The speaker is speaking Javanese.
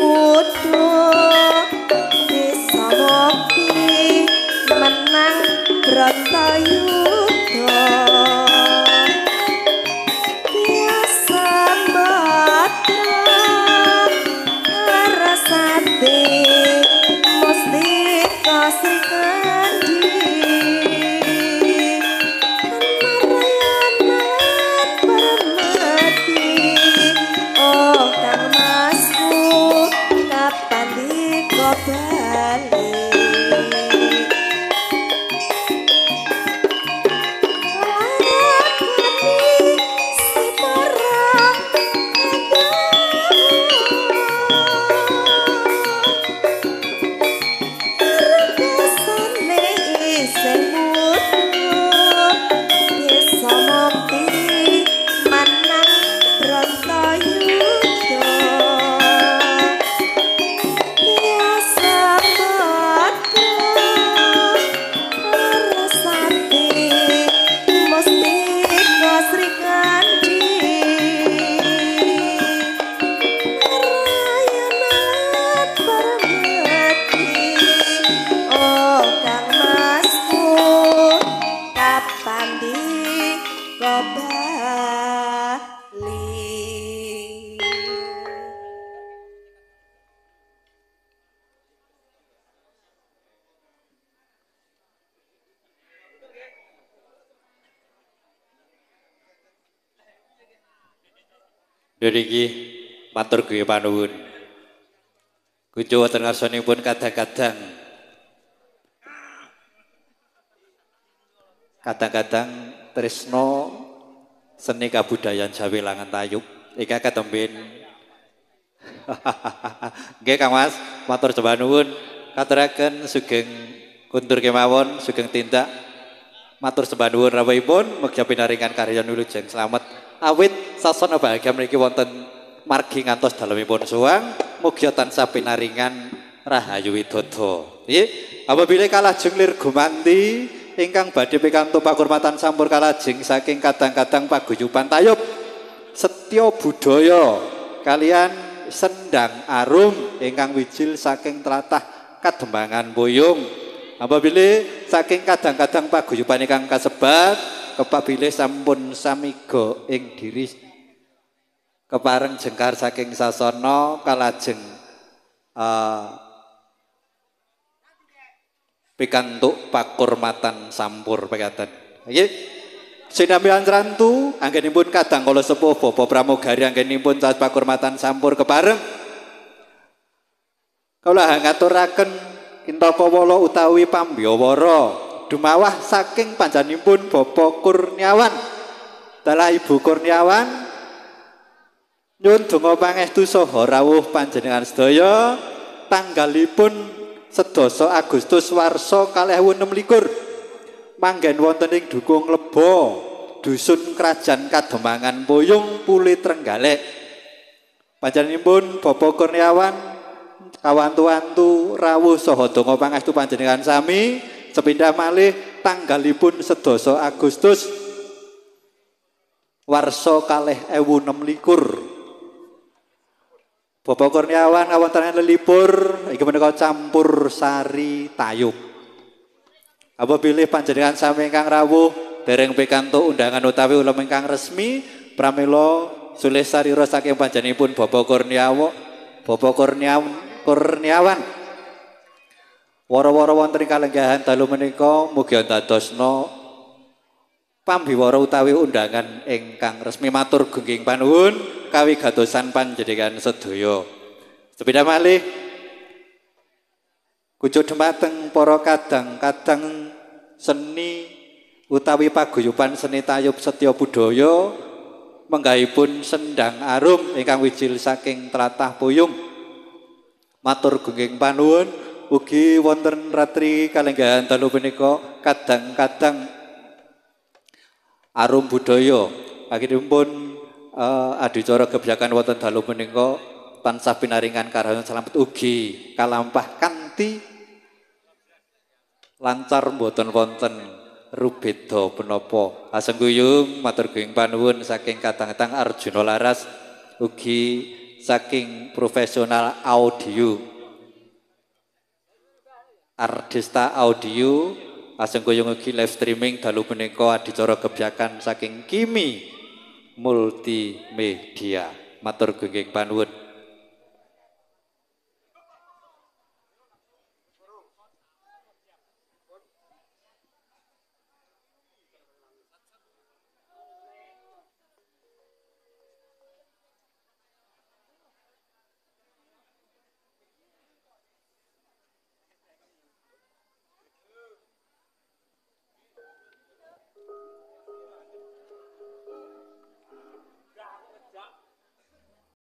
butuh bisa mukti menang Bratayuda biasa batra rasate mesti kasih kandi Niki matur guyu panuwun. Kunjuk wonten ngarsanipun kadang-kadang tresno seni kabudayan Jawi Langan Tayub iki ketemben. Nggih Kang Mas, matur sembah nuwun. Katuraken sugeng kuntur kemawon, sugeng tindak. Matur sembah nuwun rawuhipun mugi pinaringan karya wilujeng slamet awit sasana bahagia mriki wonten margi ngantos dalemipun suwang mugi tansah pinaringan rahayu widodha. Nggih, apabila kalajeng lir gumanti ingkang badhe pikantuk pakurmatan sampur kalajeng saking kadang-kadang paguyuban Tayub Setya Budaya kalian Sendang Arum ingkang wijil saking tlatah Kadembangan Boyong. Apabila saking kadang-kadang paguyuban ingkang kasebat kepabile sampun samiga ing diri kepareng jengkar saking sasana kalajeng pikantuk pakurmatan sampur pekaten. Nggih. Sinambilan rantu anggenipun kadang kala sepuh Bapak Pramugari anggenipun saos pakurmatan sampur kepareng kula ngaturaken Kintakawala utawi Pambyawara dumawah saking panjenenganipun Bapak Kurniawan dalah Ibu Kurniawan nyuwun donga pangestu saha rawuh panjenengan sedaya tanggalipun 11 Agustus warsa 2026 manggen wonten ing Dukung Lebo Dusun Krajan Kadembangan Boyong Puli Trenggalek. Panjenenganipun Bapak Kurniawan kawantu-wantu rawuh saha donga pangestu panjenengan sami sepindah malih tanggalipun 11 Agustus warsa 2026 Bapak Kurniawan kawontenan lelipur inggih menika campur sari Tayub. Apabila panjenengan sami ingkang rawuh dereng pikantuk undangan utawi ulam ingkang resmi pramila sulih sarira saking panjenenganipun Bapak Kurniawan wara-wara wonten ing kalenggahan dalu menika mugi ndadosna pambiwara utawi undangan ingkang resmi matur gungging panuwun kawigadosan panjenengan sedaya. Sepindah malih kunjuk dhumateng para kadang-kadang seni utawi paguyuban seni Tayub Setya Budaya menggahipun Sendang Arum ingkang wijil saking tlatah Boyong. Matur gungging panuwun ugi wonten ratri kalenggahan dalu punika kadang-kadang Arum Budaya akhiripun adicara kebijakan wonten dalu punika tansah pinaringan karayan slamet ugi kalampah kanthi lancar mboten wonten rubeda punapa. Asengguyung matur gungging panuwun saking kadang-kadang Arjuna Laras ugi saking profesional audio Artista Audio aseng kuyung ugi live streaming dalu punika adicara gebyakan saking Kimi Multimedia. Matur gunging panuwun.